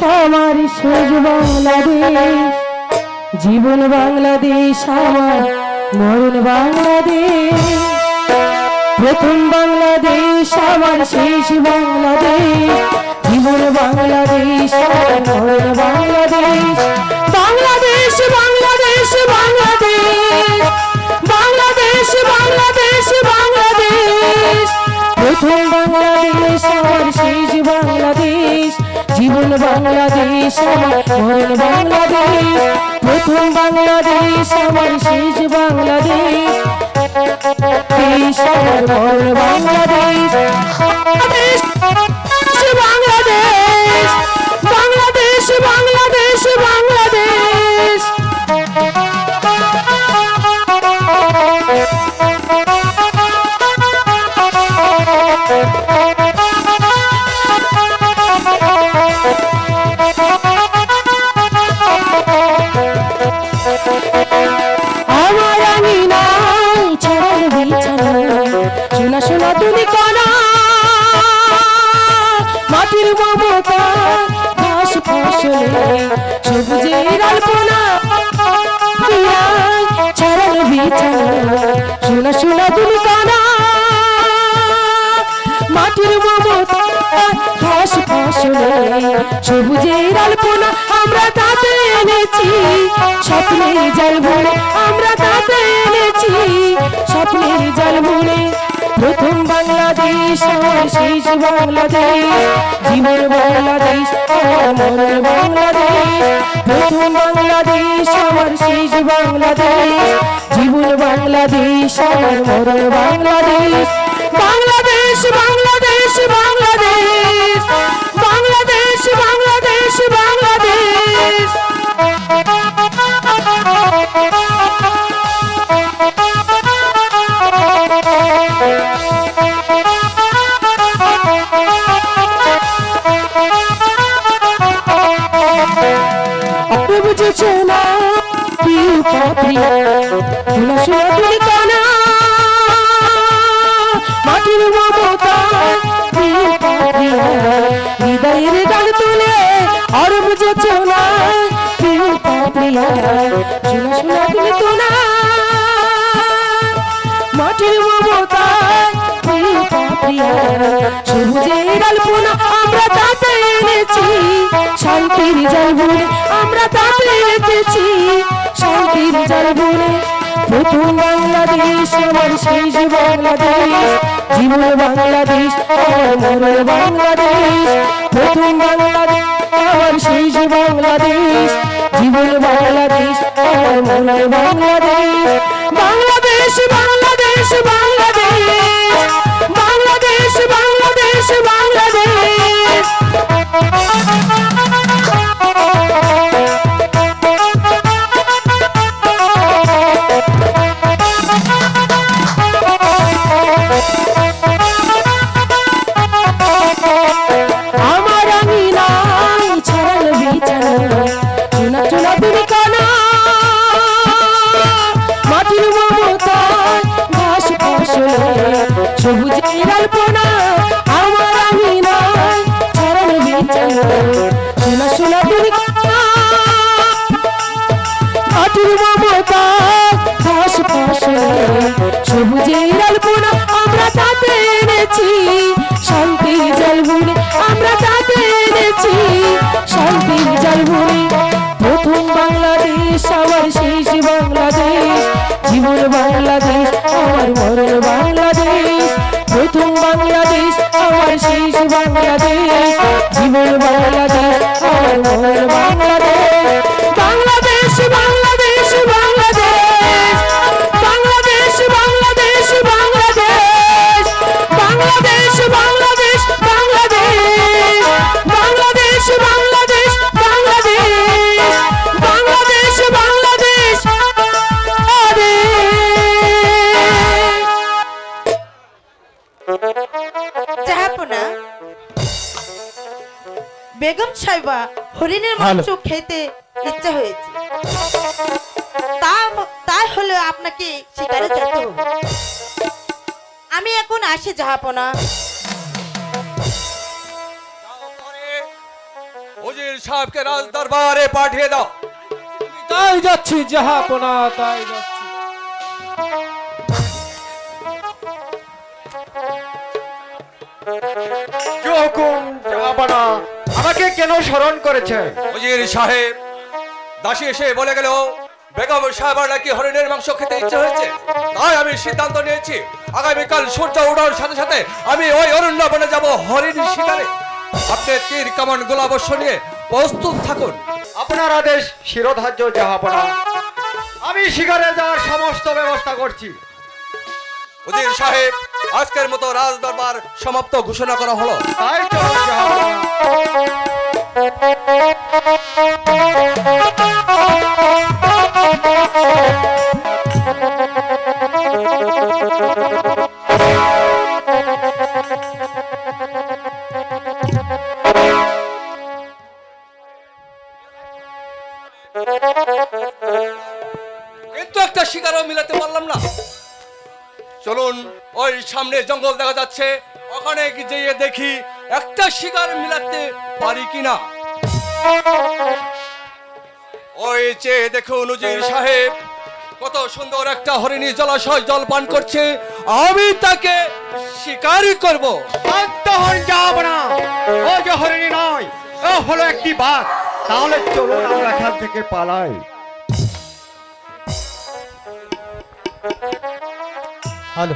আমার শেষ বাংলাদেশ, জীবন বাংলাদেশ আমার মরণ বাংলাদেশ। প্রথম বাংলাদেশ আমার শেষ বাংলাদেশ, জীবন বাংলাদেশ আমার মরণ বাংলাদেশ। বাংলাদেশ বাংলাদেশ বাংলাদেশ, বাংলাদেশ বাংলাদেশ বাংলাদেশ। প্রথম বাংলাদেশ আমার শেষ বাংলাদেশ, জীবন বাংলাদেশ আমার মরণ বাংলাদেশ। প্রথম বাংলাদেশ আমার শেষ বাংলাদেশ, দেশ আমার মরণ বাংলাদেশ। বাংলাদেশ বাংলাদেশ বাংলাদেশ বাংলাদেশ বাংলাদেশ। আমার আমি নাই ছড়ানো বিছানা, শোনা শোনা তুমি কণা, মাটির মমতা ঘাস ফসলে সবুজের আলপনা। ছড়ানো বিছানা, শোনা শোনা তুমি কণা, মাটির মমতা ঘাস ফসলে সবুজের আলপনা। আমরা তাতে এনেছি স্বপ্নের জল ভরে, আমরা তাতে এনেছি স্বপ্নের জল ভরে। প্রথম বাংলাদেশ আমার শেষ বাংলাদেশ, জীবন বাংলাদেশ আমার মরণ বাংলাদেশ। প্রথম বাংলাদেশ আমার শেষ বাংলাদেশ, জীবন বাংলাদেশ আমার মরণ বাংলাদেশ। বাংলাদেশ বাংলাদেশ বাংলাদেশ বাংলাদেশ বাংলাদেশ বাংলাদেশ। বুঝেছো না প্রিয় প্রিয়া, শোনা শোনা তুমি কানা, মাটির মমতা প্রিয় প্রিয়া, হৃদয়ের গান তুলে। আর বুঝেছো না প্রিয় প্রিয়া, শোনা শোনা তুমি তোনা, মাটির মমতা প্রিয় প্রিয়া, সবুজের আলপনা। আমরা তাতে এনেছি শান্তির জল ভরে, আমরা তাতে এনেছি শান্তির জল ভরে। প্রথম বাংলাদেশ আমার শেষ বাংলাদেশ, জীবন বাংলাদেশ আমার মরণ বাংলাদেশ। প্রথম বাংলাদেশ আমার শেষ বাংলাদেশ, জীবন বাংলাদেশ আমার মরণ বাংলাদেশ। বাংলাদেশ বাংলাদেশ বাংলাদেশ বাংলাদেশ বাংলাদেশ বাংলাদেশ। আমার আমি নাই ছড়ানো বিছানা, চুনা চুনা তুমি কানা, মাটির মমতা ঘাস ফসলে সবুজের আলপনা। আমার আমি নাই ছড়ানো বিছানা, চুনা চুনা তুমি কানা, মাটির মমতা ঘাস ফসলে সবুজের আলপনা। আমরা তাতে এনেছি শান্তির জল ভরে, আমরা তাতে এনেছি শান্তির জল ভরে। প্রথম বাংলাদেশ আমার শেষ বাংলাদেশ, জীবন বাংলাদেশ আমার মরণ বাংলাদেশ। প্রথম বাংলাদেশ আমার শেষ বাংলাদেশ, জীবন বাংলাদেশ আমার মরণ বাংলাদেশ। বাংলাদেশ বাংলাদেশ বাংলাদেশ বাংলাদেশ বাংলাদেশ বাংলাদেশ বাংলাদেশ বাংলাদেশ বাংলাদেশ বাংলাদেশ বাংলাদেশ বাংলাদেশ বাংলাদেশ বাংলাদেশ। জাহাপনা বেগম সাহেবা হরিণের মাংস খেতে ইচ্ছা হয়েছে, তাই হলো আপনাকে শিকারে যেতে হবে। আমি এখন আসি জাহাপনা। ওজের উজির সাহেবকে রাজ দরবারে পাঠিয়ে দাও। তাই যাচ্ছি জাহাপনা, তাই যাচ্ছি। কি হুকুম জাহাপনা, আমাকে কেন স্মরণ করেছেন? উজির সাহেব, দাসী এসে বলে গেল বেগম সাহেবার নাকি হরিণের মাংস খেতে ইচ্ছে হয়েছে। তাই আমি সিদ্ধান্ত নিয়েছি আগামীকাল সূর্য ওঠার সাথে সাথে আমি ওই অরণ্য বনে যাব হরিণ শিকারে। আপনি তীর কামান গোলাবর্ষ নিয়ে প্রস্তুত থাকুন। আপনার আদেশ শিরোধার্য জাহাপনা, আমি শিকারে যাওয়ার সমস্ত ব্যবস্থা করছি। উজির সাহেব, আজকের মতো রাজ দরবার সমাপ্ত ঘোষণা করা হলো। তাই চলুন জাহাপনা। কিন্তু একটা শিকারও মিলাতে পারলাম না। চলুন, ওই সামনে জঙ্গল দেখা যাচ্ছে, ওখানে যেয়ে দেখি একটা শিকার মিলাতে পারি কিনা। ওই চেয়ে দেখুন উজির সাহেব, কত সুন্দর একটা হরিণী জলাশয় জল পান করছে। আমি তাকে শিকারই করব। শান্ত হন জাহাপনা, ও যে হরিণী নয়, ও হলো একটি বাঘ। তাহলে চলুন আমরা এখান থেকে পালাই। হ্যালো,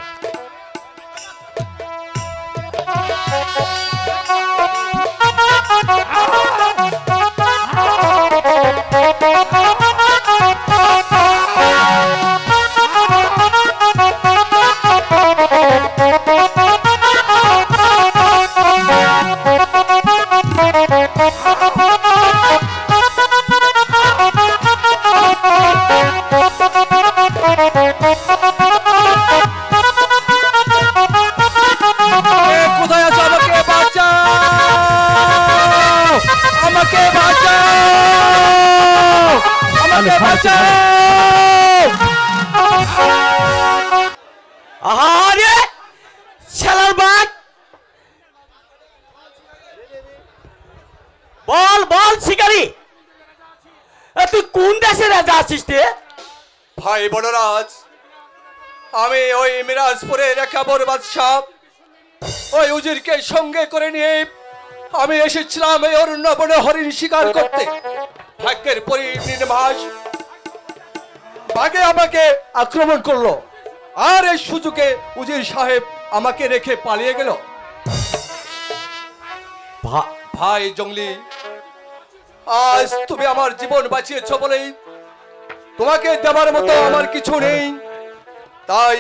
কোথায় আছো? আমাকে বাঁচাও, আমাকে বাঁচাও, আমাকে বাঁচাও। আরে শালার বাঘ, বল বল শিকারি, তুই কোন দেশে রাজা আছিস রে? ভাই বনরাজ, আমি ওই মিরাজপুরের একাবর বাদশাহ ওই উজিরকে সঙ্গে করে নিয়ে আমি এসেছিলাম এই অরণ্য বনে হরিণ শিকার করতে। ভাগ্যের পরিনির্বাস, বাঘে আমাকে আক্রমণ করলো, আর এই সুযোগে উজির সাহেব আমাকে রেখে পালিয়ে গেল। ভাই জঙ্গলি, আজ তুমি আমার জীবন বাঁচিয়েছ বলেই তোমাকে দেবার মতো আমার কিছু নেই। তাই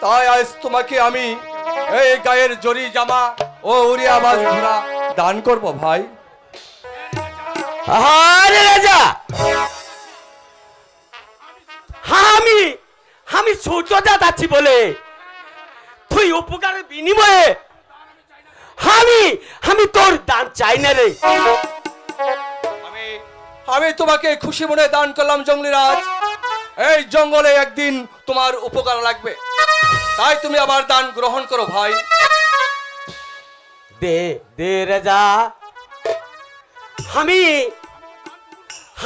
তাই আজ তোমাকে আমি এই গায়ের জরি জামা ও উড়িয়া মাছ ঘোড়া দান করব ভাই। আরে রাজা, আমি আমি ছোট জাত আছি বলে তুই উপকারের বিনিময়ে আমি আমি তোর দান চাই না রে। আমি আমি তোমাকে খুশি মনে দান করলাম জঙ্গলিরাজ। এই জঙ্গলে একদিন তোমার উপকার লাগবে, তাই তুমি আবার দান গ্রহণ করো ভাই। দে দে রাজা, আমি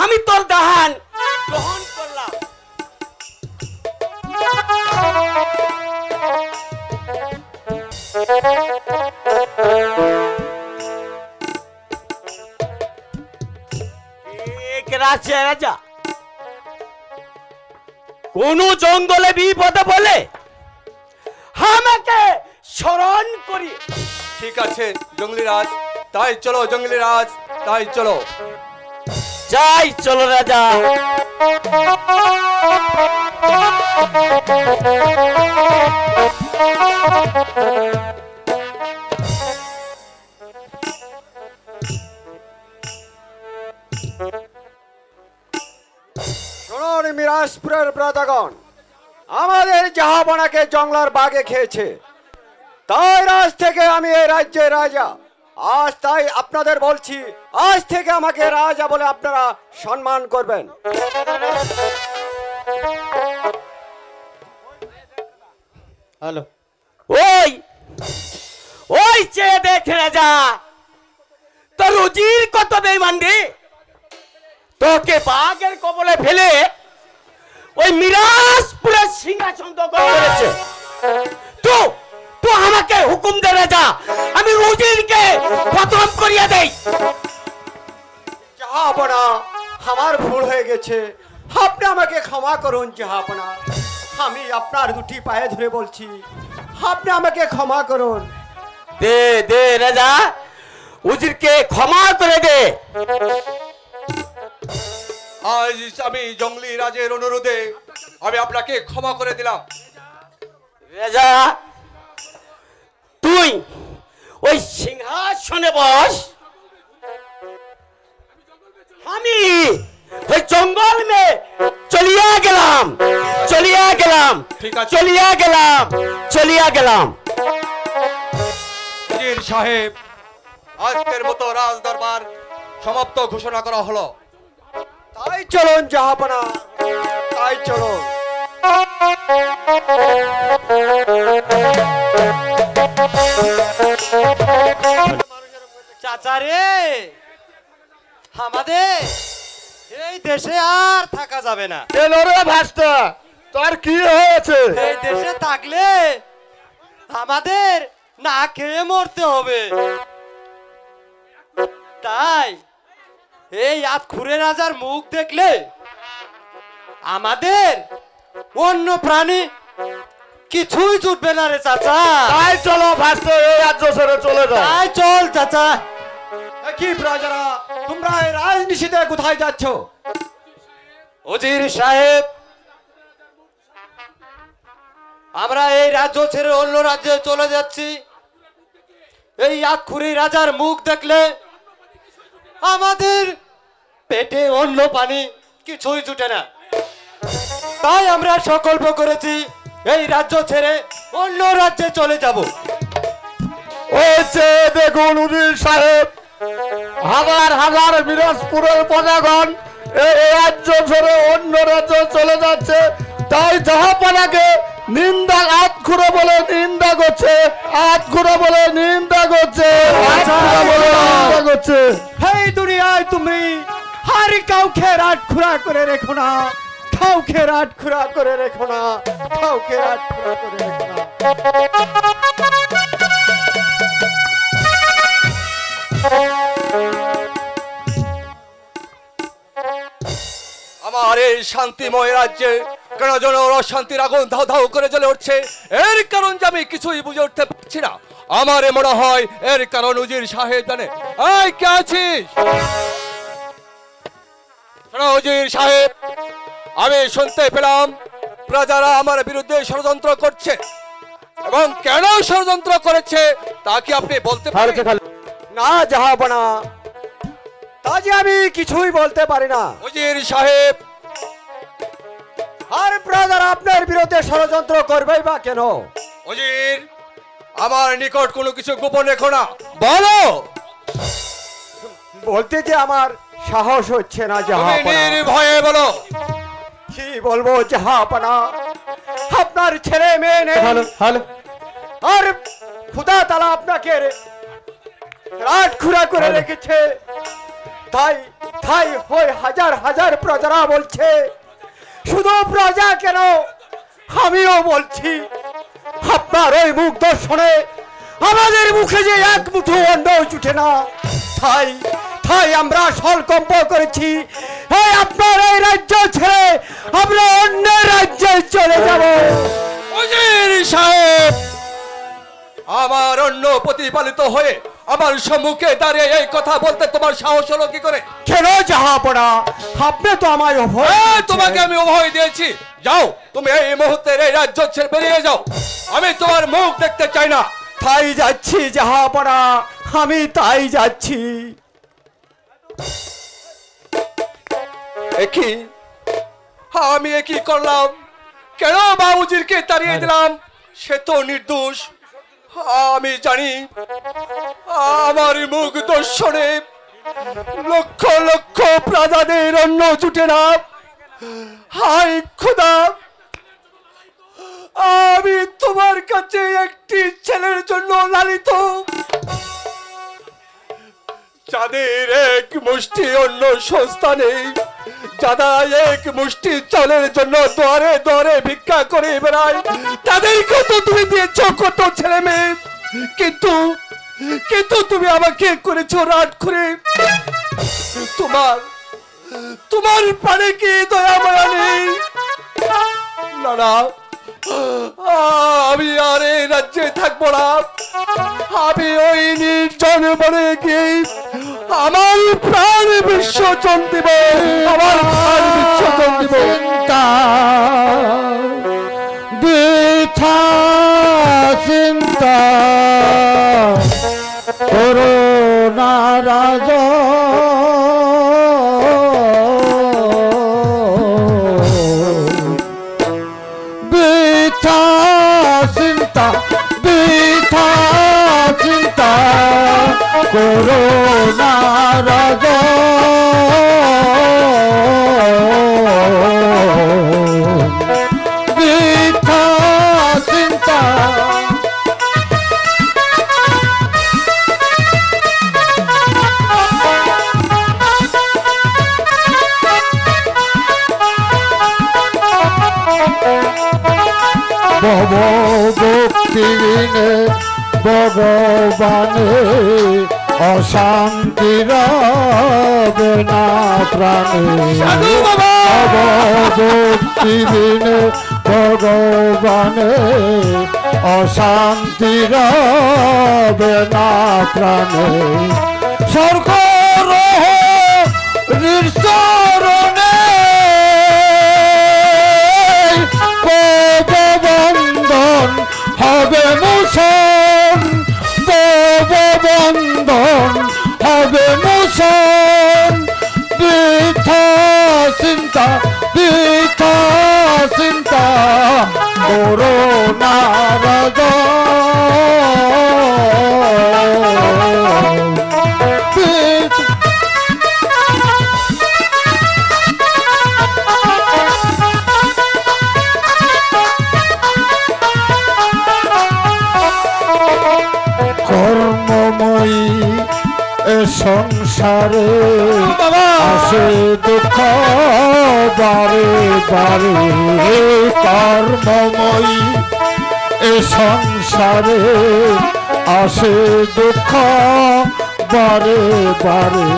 আমি তোর দান গ্রহণ করলাম। রাজা, কোন জঙ্গলে বিপদে বলে আমাকে স্মরণ করি। ঠিক আছে জঙ্গলিরাজ, তাই চলো জঙ্গলিরাজ, তাই চলো। যাই চলো রাজা। শুনুন মিরাজপুরের ব্রাতাগণ, আমাদের জাহাপনাকে জঙ্গলার বাঘে খেয়েছে, তাই আজ থেকে আমি এই রাজ্যের রাজা। আজ তাই আপনাদের বলছি, আজ থেকে আমাকে রাজা বলে আপনারা সম্মান করবেন। হ্যালো, ওই ওই চেয়ে দেখ রাজা, তোর উজির কত বেঈমান রে, তোকে বাঘের কবলে ফেলে ওই মিরাজপুরের সিংহাসন দখল করেছে। তো তো আমাকে হুকুম দে রাজা, আমি উজিরকে খতম করিয়া দেই। জাহাপনা, আমার ভুল হয়ে গেছে, আপনি আমাকে ক্ষমা করুন জাহাপনা। আমি আপনার দুটি পায়ে ধরে বলছি, আপনি আমাকে ক্ষমা করুন। দে দে রাজা, উজিরকে ক্ষমা করে দে। আজ আমি জঙ্গলি রাজের অনুরোধে আমি আপনাকে ক্ষমা করে দিলাম। রাজা, তুই ওই সিংহাসনে বস, আমি ওই জঙ্গল মে চলিয়া গেলাম, চলিয়া গেলাম, ঠিক আছে। চলিয়া গেলাম, চলিয়া গেলাম। উজির সাহেব, আজকের মতো রাজ দরবার সমাপ্ত ঘোষণা করা হলো। তাই চলুন জাহাপনা, তাই চলুন। চাচা রে, আমাদের এই দেশে আর থাকা যাবে না। ভাস্তা, তোর কি হয়েছে? এই দেশে থাকলে আমাদের না খেয়ে মরতে হবে। তাই এই আতখুরে রাজার মুখ দেখলে আমাদের অন্য প্রাণী কিছুই জুটবে না রে চাচা। তাই চলো ভাস্তা, এই রাজ্য ছেড়ে চলে যাও। তাই চল চাচা। কি প্রজারা, তোমরা এই রাজনীতিতে কোথায় যাচ্ছ? উজির সাহেব, আমরা এই রাজ্য ছেড়ে অন্য রাজ্যে চলে যাচ্ছি। এই আতখুরি রাজার মুখ দেখলে আমাদের পেটে অন্য পানি কিছুই জুটে না। তাই আমরা সংকল্প করেছি এই রাজ্য ছেড়ে অন্য রাজ্যে চলে যাব। হয়েছে দেখুন উজির সাহেব, হাজার হাজার মিরাজপুরের প্রজাগণ এই রাজ্য ছেড়ে অন্য রাজ্যে চলে যাচ্ছে। তাই জাহাপনাকে নিন্দা, আতখুরে বলে নিন্দা করছে, আতখুরে বলে নিন্দা করছে, আতখুরে বলে নিন্দা করছে। এই দুনিয়ায় তুমি আর কাউকে আতখুরা করে রেখো না, কাউকে আতখুরা করে রেখো না, কাউকে আতখুরা করে রেখো না। আমার এই শান্তিময় রাজ্যে কেন যেন অশান্তির আগুন ধাউ ধাউ করে জ্বলে উঠছে, এর কারণ যে আমি কিছুই বুঝে উঠতে পারছি না। আমার মনে হয় এর কারণ উজির সাহেব জানে। এই কে আছিস? শোনো উজির সাহেব, আমি শুনতে পেলাম প্রজারা আমার বিরুদ্ধে ষড়যন্ত্র করছে, এবং কেন ষড়যন্ত্র করেছে তা কি আপনি বলতে পারেন? না জাহাপনা, তা যে আমি কিছুই বলতে পারি না। উজির সাহেব, আর প্রজারা আপনার বিরুদ্ধে ষড়যন্ত্র করবেই বা কেন? উজির, আমার নিকট কোনো কিছু গোপন রেখো না, বলো। বলতে যে আমার সাহস হচ্ছে না তুমি জাহাপনা। নির্ভয়ে বলো। কি বলবো জাহাপনা, আপনার ছেলে মেয়ে নেই, আর খুদা তালা আপনাকে আতখুরা করে রেখেছে। তাই তাই হয় হাজার হাজার প্রজারা বলছে, শুধু প্রজা কেন আমিও বলছি, আপনার ওই মুখ দর্শনে আমাদের মুখে যে এক মুঠো অন্ন জুটে না। তাই তাই আমরা সংকল্প করেছি, এই আপনার এই রাজ্য ছেড়ে আমরা অন্য রাজ্যে চলে যাব। উজির সাহেব, আমার অন্য প্রতিপালিত হয়ে আমার সম্মুখে দাঁড়িয়ে এই কথা বলতে তোমার সাহস হলো কি করে? কেন জাহাপনা, আপনি তো আমায় অভয় তোমাকে আমি অভয় দিয়েছি। যাও, তুমি এই মুহূর্তে এই রাজ্য ছেড়ে বেরিয়ে যাও, আমি তোমার মুখ দেখতে চাই না। তাই যাচ্ছি জাহাপনা, আমি তাই যাচ্ছি। একই আমি একই করলাম, কেন বাবুজিরকে তাড়িয়ে দিলাম? সে তো নির্দোষ। আমি জানি আমার মুখ দর্শনে লক্ষ লক্ষ প্রজাদের অন্ন জুটে না। হায় খোদা, আমি তোমার কাছে একটি ছেলের জন্য লালিত, যাদের এক মুষ্টি অন্য সংস্থা নেই, যারা এক মুষ্টি চালের জন্য দরে দরে ভিক্ষা করে বেড়ায়, তাদেরকে তো তুমি দিয়েছ কত ছেলে মেয়ে, কিন্তু কিন্তু তুমি আমাকে করেছো রাত করে। তোমার তোমার পানে কি দয়া মায়া নেই? না না, আমি আর এই রাজ্যে থাকবো না। আমি ওই নির্জন বনে গিয়ে আমার প্রাণ বিসর্জন দিব, আমার প্রাণ বিসর্জন দিব। চিন্তা বৃথা চিন্তা করো না রাজা, বৃথা চিন্তা বৃথা চিন্তা করো না রাজা, বৃথা চিন্তা। ভব ভক্তিহীনে ভগবানে অশান্তি রবে না প্রাণে, ভব ভক্তিহীনে ভগবানে অশান্তি রবে না প্রাণে, স্বর্গ রহ নিঃসরণে বন্ধন হবে মোচন, বন্ধন হবে মোচন, বৃথা চিন্তা বৃথা চিন্তা করো না রাজা, কর্মময়ী এ সংসারে আসে দুঃখ বারে বারে, কর্মময়ী এ সংসারে আসে দুঃখ বারে বারে,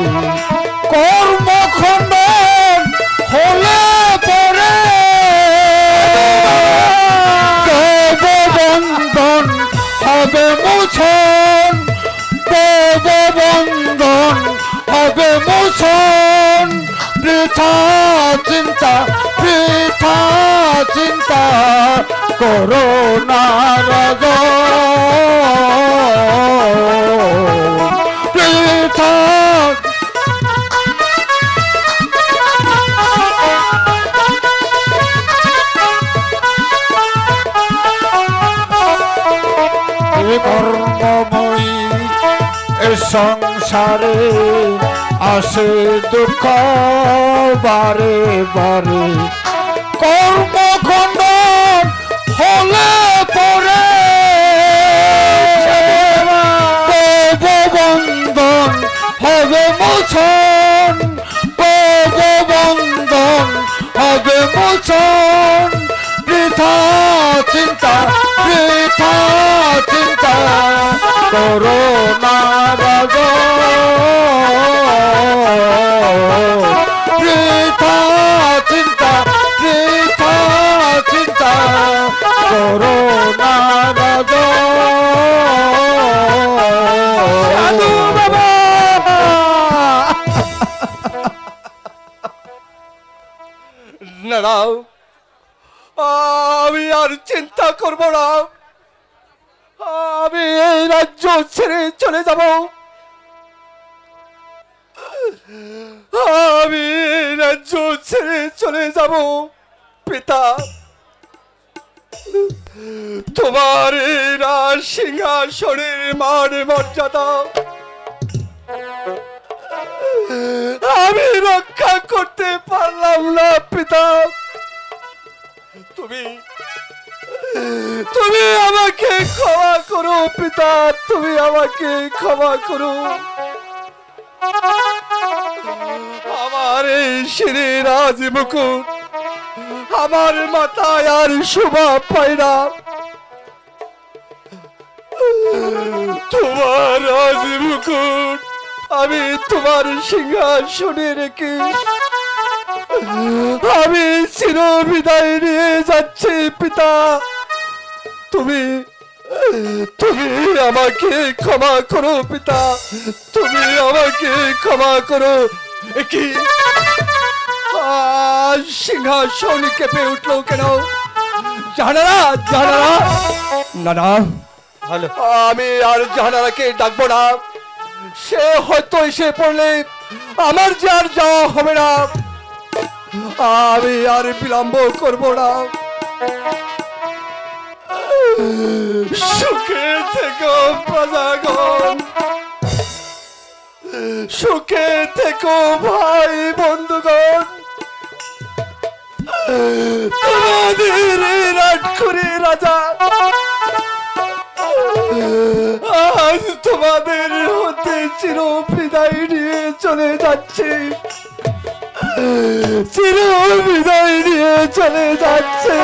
কর্মখণ্ডন হলে পরে বন্ধন হবে মোচন, বন্ধন হবে মোচন, বৃথা চিন্তা বৃথা চিন্তা করো না রাজা, বৃথা কর্মময়ী এ সংসারে আসে দুঃখ বারে বারে, কর্মখণ্ডন হলে পরে বন্ধন হবে মোচন, বন্ধন হবে মোচন, বৃথা চিন্তা বৃথা চিন্তা করো না রাজা, বৃথা চিন্তা বৃথা চিন্তা করো না রাজা। না, আমি আর চিন্তা করব না, আমি এই রাজ্য ছেড়ে চলে যাব, আমি এই রাজ্য ছেড়ে চলে যাব। পিতা, তোমার এই রাজ সিংহাসনের মান মর্যাদা আমি রক্ষা করতে পারলাম না পিতা। তুমি তুমি আমাকে ক্ষমা করো পিতা, তুমি আমাকে ক্ষমা করো। আমার এই শ্রী রাজ মুকুট আমার মাথায় আর শোভা পায় না। তোমার রাজ মুকুট আমি তোমার সিংহাসনে রেখে আমি চির বিদায় নিয়ে যাচ্ছি পিতা। তুমি তুমি আমাকে ক্ষমা করো পিতা, তুমি আমাকে ক্ষমা করো। কি সিংহাসন কেঁপে উঠলো কেন? জাহানারা, জাহানারা, না না, আমি আর জাহানারাকে ডাকবো না। সে হয়তো এসে পড়লে আমার যে আর যাওয়া হবে না। আমি আর বিলম্ব করবো না। সুখে থেকো প্রজাগণ, সুখে থেকো ভাই বন্ধুগণ। তোমাদের রাজকুরি রাজা আজ তোমাদের হতে চির বিদায় নিয়ে চলে যাচ্ছে, চির বিদায় নিয়ে চলে যাচ্ছে।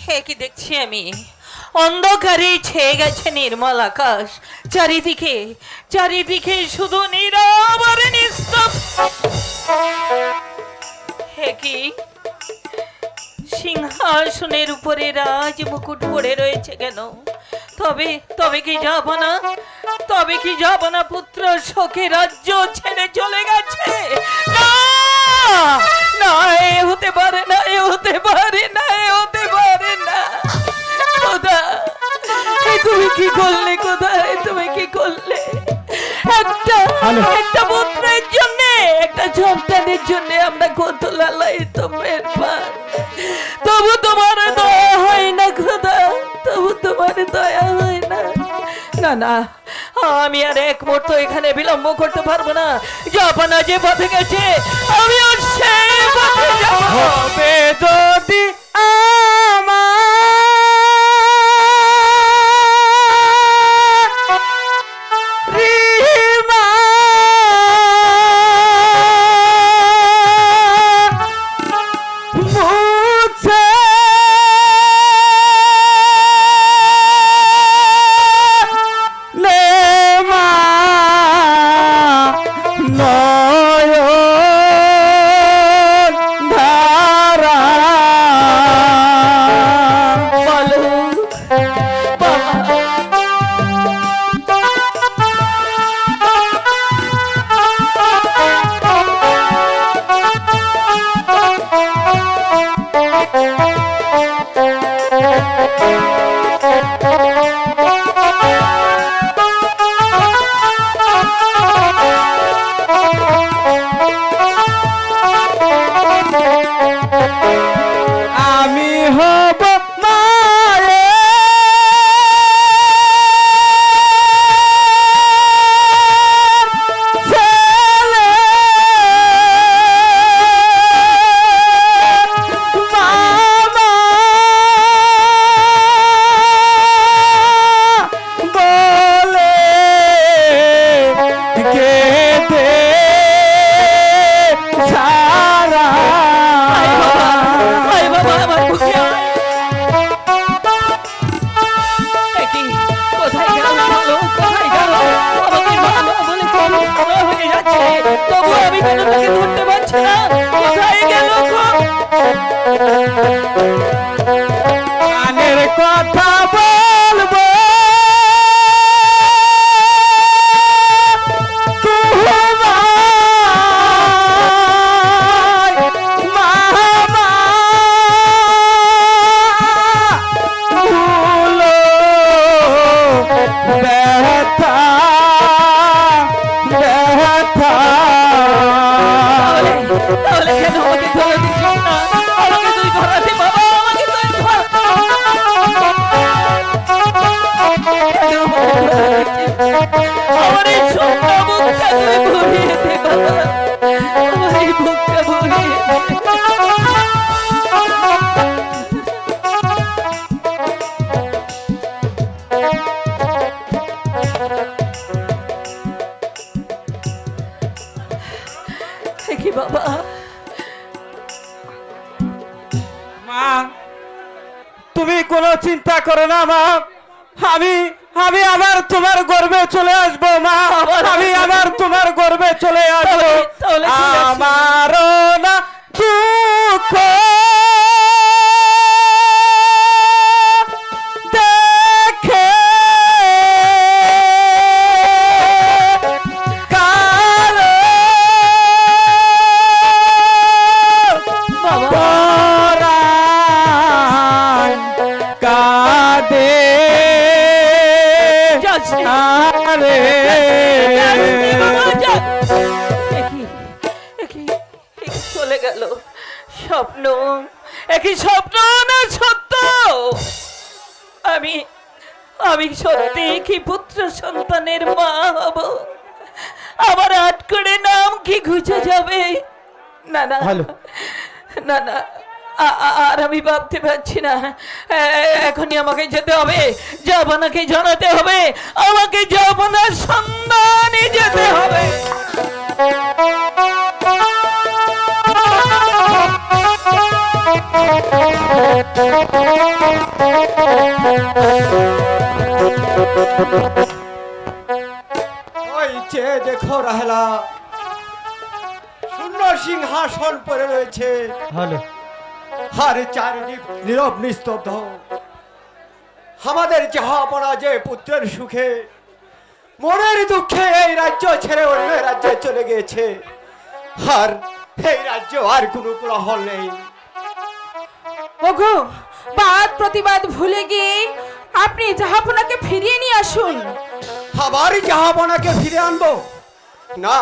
হে কি দেখছি আমি, অন্ধকারে ছেয়ে গেছে নির্মল আকাশ, চারিদিকে চারিদিকে শুধু নীরব আর নিস্তব্ধ। হে কি সিংহাসনের উপরে রাজ মুকুট পড়ে রয়েছে কেন? তবে তবে কি যাব না, তবে কি যাব না পুত্র শোকে রাজ্য ছেড়ে চলে গেছে? না না, এ হতে পারে না, এ হতে পারে না, এ হতে পারে না। খোদা, তুমি কি করলে? কোথায় তুমি কি করলে? একটা পুত্রের জন্য, একটা সন্তানের জন্য আমরা কত লালায়িত মেরবান, তবু তোমার দয়া হয় না খোদা, তবু তোমার দয়া হয় না। না না, আমি আর এক মুহূর্ত এখানে বিলম্ব করতে পারবো না। জাপানা যে পথে গেছে আমি আর সেই পথে যাব। হবে যদি কথা বলবো আমার এই ছোট্ট মুখটা তুমি ঘুরিয়ে দে বাবা। বাবা। মা তুমি কোনো চিন্তা করো না মা, আমি আমি আবার তোমার গর্ভে চলে আসবো মা, আমি আবার তোমার গর্ভে চলে আসবো। তাহলে চলে আসো। আমারও না দুঃখ দেখে কারো বাবা পরাণ কাঁদে যাচ্ছি। আরে যাচ্ছি বাবা, একই একই একই চলে গেল স্বপ্ন, একই স্বপ্ন না সত্য। আমি আমি সত্যি কি পুত্র সন্তানের মা হব? আমার আট করে নাম কি ঘুচে যাবে? না না ভালো। না না, আর আমি ভাবতে পারছি না। এখনই আমাকে যেতে হবে, জাপানাকে জানাতে হবে, আমাকে জাপানার সন্ধানে যেতে হবে। ওই যে দেখো রাহেলা, শূন্য সিংহাসন পড়ে রয়েছে, ভালো আর চারিদিক নীরব নিস্তব্ধ। আমাদের জাহাপনা যে পুত্রের সুখে মনের দুঃখে এই রাজ্য ছেড়ে অন্য রাজ্যে চলে গিয়েছে, আর এই রাজ্য আর কোনো প্রহর নেই। ওগো, বাদ প্রতিবাদ ভুলে গিয়ে আপনি জাহাপনাকে ফিরিয়ে নিয়ে আসুন। আবার জাহাপনাকে ফিরে আনবো না,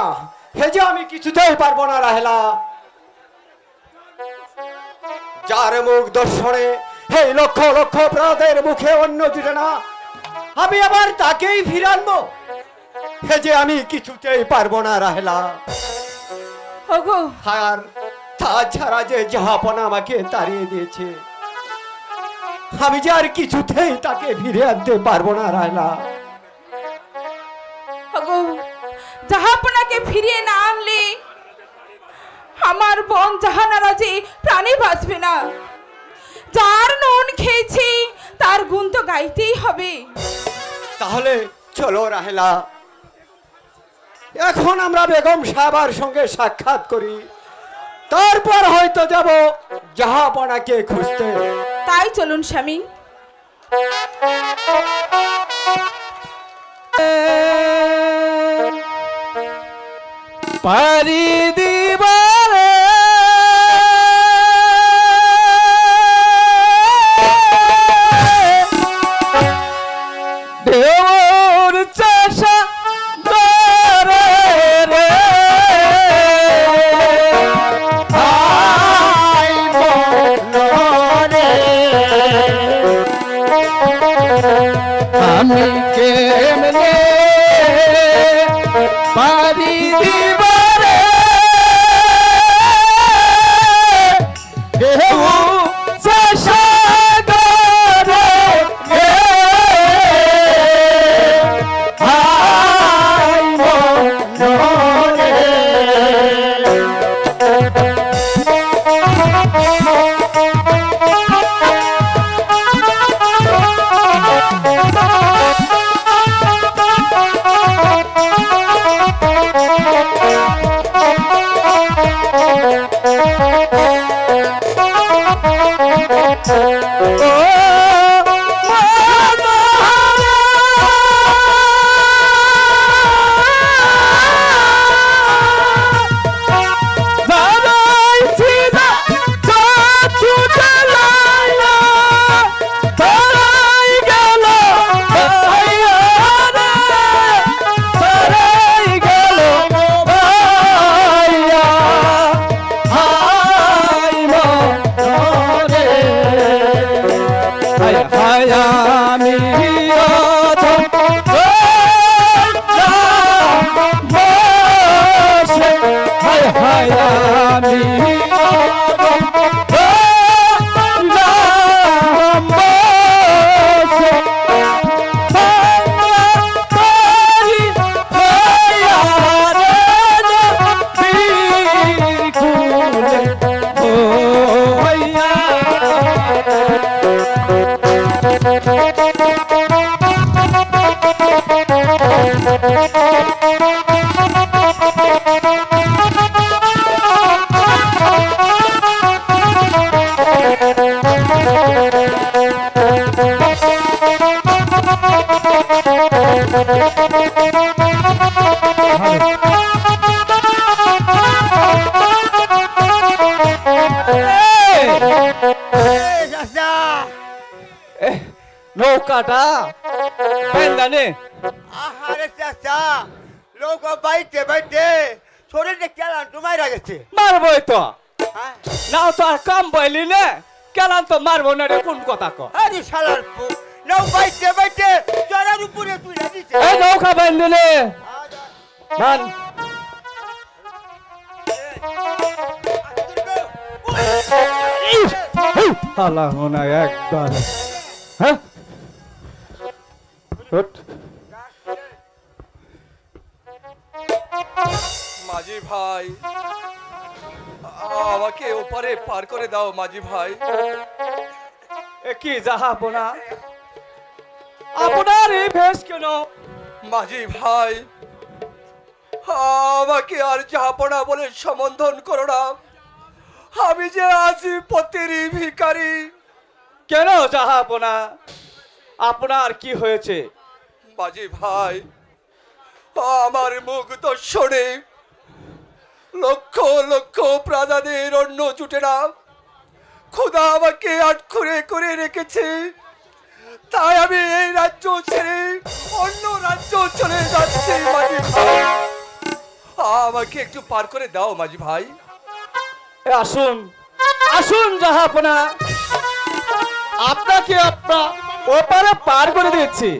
হে যে আমি কিছুতেই পারবো না রাহেলা। যার মুখ দর্শনে এই লক্ষ লক্ষ প্রাণের মুখে অন্য জুটে না, আমি আবার তাকেই ফিরে আনবো, হে যে আমি কিছুতেই পারবো না রাহেলা। ওগো, আর তাছাড়া যে জাহাপনা আমাকে তাড়িয়ে দিয়েছে, আমি যে আর কিছুতেই তাকে ফিরে আনতে পারবো না রাহেলা। ওগো, জাহাপনাকে ফিরিয়ে না আনলে আমার বোন জাহানারা যে প্রাণে বাঁচবে না। যার নুন খেয়েছি তার গুণ তো গাইতেই হবে। তাহলে চলো রাহেলা, এখন আমরা বেগম সাহেবার সঙ্গে সাক্ষাৎ করি, তারপর হয়তো যাব জাহাপনাকে খুঁজতে। তাই চলুন স্বামী। পারি দিবারে দেওর চাষা করে রে আই মনরে আমি কেমনে পারি দিবারে দেহ চাষা করে রে আই মনরে নৌকাটা বেন্দানে আহারে চাচা লোক বাইতে বাইতে শরীরে কেলান তোমায় গেছে মারবই তো হ্যাঁ নাও তো আর কাম বইলি না কেলান তো মারবো না রে কোন কথা কো আরে শালার নাও বাইতে বাইতে চড়ার উপরে তুলে দিছে এই নৌকা বেন্দানে মান আল্লাহ না একবার হ্যাঁ মাঝি ভাই আমাকে ওপারে পার করে দাও মাঝি ভাই। এ কি যাহাবো না আপনার এই ভেষ কেন মাঝি ভাই আমাকে আর যাহাপনা বলে সম্বোধন করো না, আমি যে আছি পথেরই ভিখারি। কেন যাহাবো না আপনার কি হয়েছে মাঝি ভাই আমার মুখ দর্শনে লক্ষ লক্ষ প্রাজাদের অন্ন জুটে না, খোদা আমাকে আটখুরে করে রেখেছে, তাই আমি এই রাজ্য ছেড়ে অন্য রাজ্য চলে যাচ্ছি। মাঝি ভাই আমাকে একটু পার করে দাও মাঝি ভাই। এ আসুন আসুন যাহাবনা আপনাকে আপনার ওপারে পার করে দিচ্ছি।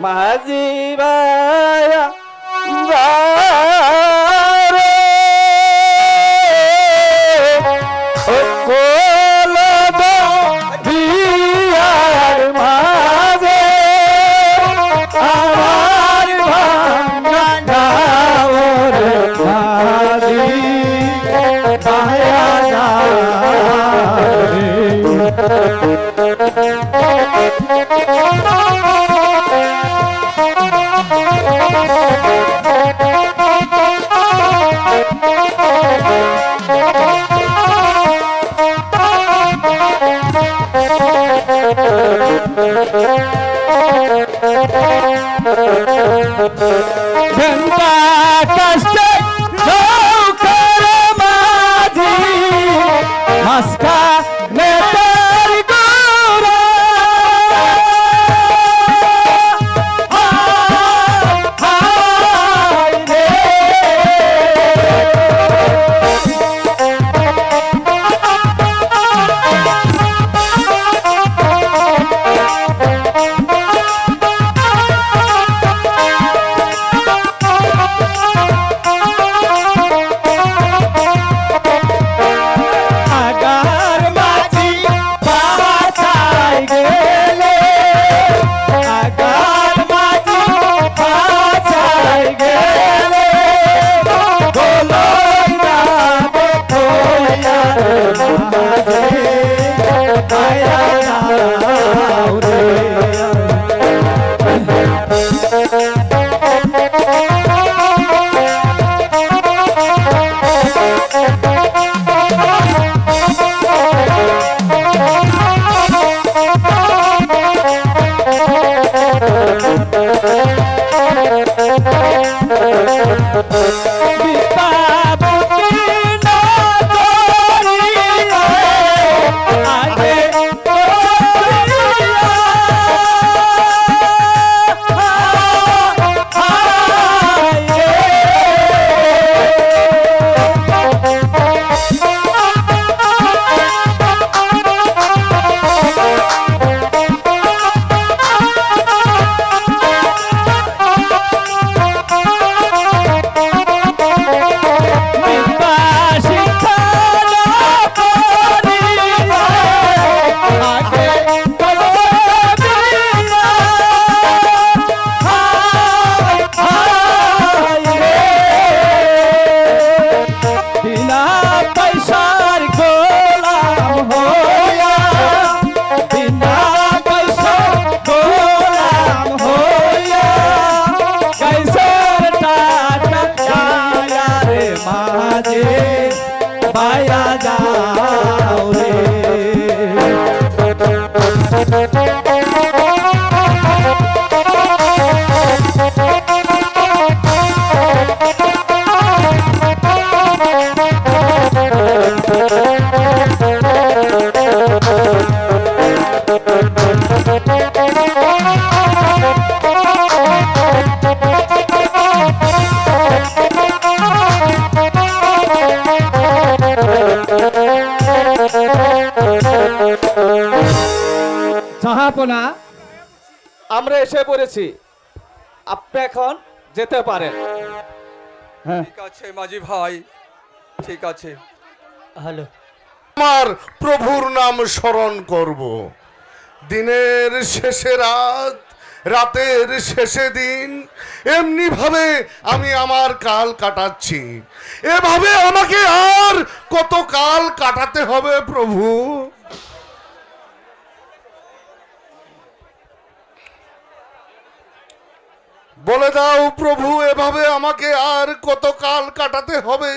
মাঝি ভাইয়া বারে ও কোলদ বিয়ার মাঝে আমার ভাঙা নাওর মাঝি ভাইয়া ঘন্টা কষ্টে নৌকার মাঝি মাস্কা নেতার গোরা হায় রে আগার মাঝি বাঁচাই গেলে আগার মাঝি বাঁচাই গেলে বলই না দেখো আর মাঝে দয়া নাও রে বিপাবতী নগরীরে আগে করিয়া হায় রে বিনা পয়সার গোলাম হইয়া বিনা পয়সার গোলাম হইয়া कैसर टाटा जाया रे माजे बाया जाओ रे জাহাপনা, আমরা এসে পড়েছি, আপনি এখন যেতে পারেন। হ্যাঁ, ঠিক আছে মাঝি ভাই, ঠিক আছে। হ্যালো, আমার প্রভুর নাম স্মরণ করব। দিনের শেষে রাত, রাতের শেষে দিন, এমনি ভাবে আমি আমার কাল কাটাচ্ছি। এভাবে আমাকে আর কত কাল কাটাতে হবে প্রভু? বলে দাও প্রভু, এভাবে আমাকে আর কত কাল কাটাতে হবে?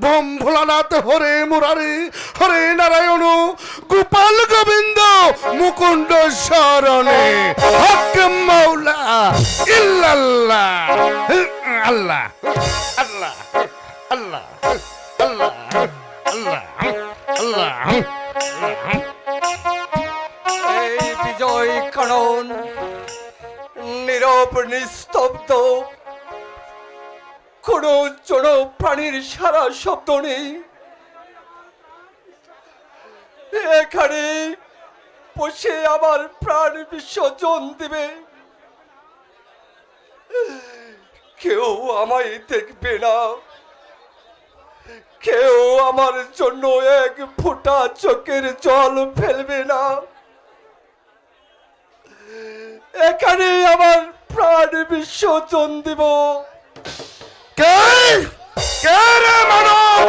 বম ভোলানাথ হরে মুরারে, হরে নারায়ণ, গোপাল গোবিন্দ, মুকুন্দ শরণে, হক মৌলা ইল্লাল্লাহ। আল্লাহ আল্লাহ আল্লাহ আল্লাহ আল্লাহ আল্লাহ। এই বিজয় কারণ নীরব নিস্তব্ধ, কোন জন প্রাণীর সারা শব্দ নেই। এখানে বসে আমার প্রাণ বিসর্জন দিবে, কেউ আমায় দেখবে না, কেউ আমার জন্য এক ফোঁটা চোখের জল ফেলবে না। এখানে আমার প্রাণ বিসর্জন দিব। কে কে রে মানব?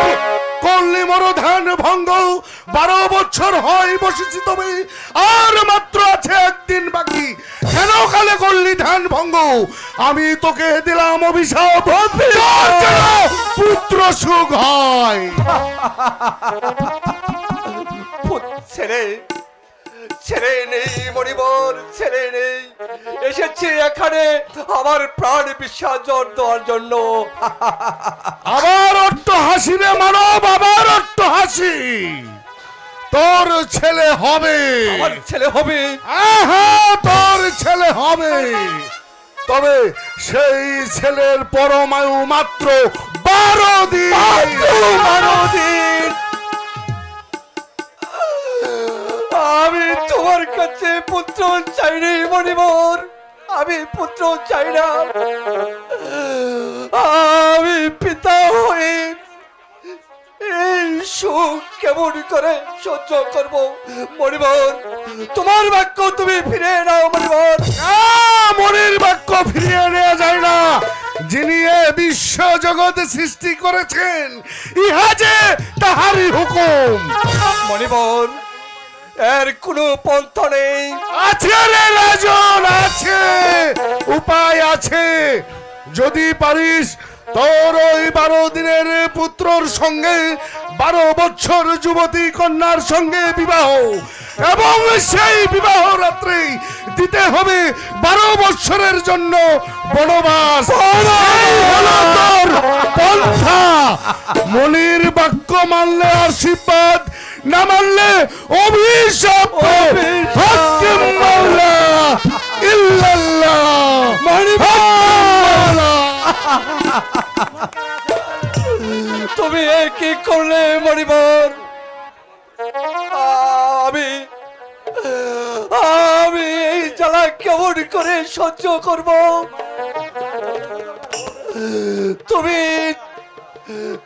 করলি মর ধ্যান ভঙ্গ, 12 বছর হয় বসেছি, তবে আর মাত্র আছে একদিন বাকি। কেন কালে করলি ধ্যান ভঙ্গ? আমি তোকে দিলাম অভিশাপ, তোর যেন পুত্র সুখ হয়। ছেড়ে ছেড়ে নেই মণিবর, ছেড়ে নেই। এসেছি এখানে আমার প্রাণ বিসর্জন দেওয়ার জন্য। আবার অট্ট হাসি রে মানব, আবার অট্ট হাসি। তোর ছেলে হবে, আমার ছেলে হবে। হ্যাঁ, তোর ছেলে হবে। তবে সেই ছেলের পরমায়ু মাত্র 12 দিন। 12 দিন। আমি তোমার কাছে পুত্র চাইনি মণিবর, আমি পুত্র চাই না। আমি পিতা হয়ে এই সুখ কেমন করে সহ্য করব মণিবর? তোমার বাক্য তুমি ফিরে নাও মণিবর। মনের বাক্য ফিরিয়ে নেওয়া যায় না। যিনি এ বিশ্ব জগৎ সৃষ্টি করেছেন, ইহা যে তাহারই হুকুম। মণিবর, এর কোনো পন্থা নেই। আছে রে রাজন, আছে, উপায় আছে। যদি পারিস তোর ওই 12 দিনের পুত্রর সঙ্গে 12 বছর যুবতী কন্যার সঙ্গে বিবাহ, এবং সেই বিবাহ রাত্রে দিতে হবে 12 বছরের জন্য বনবাস। তোর পন্থা। মনির বাক্য মানলে আশীর্বাদ, না মানলে অভিশাপ। হক মাওলা ইল্লাল্লাহ। তুমি কি করলে মণিবর? আমি আমি এই জ্বালা কেমন করে সহ্য করব? তুমি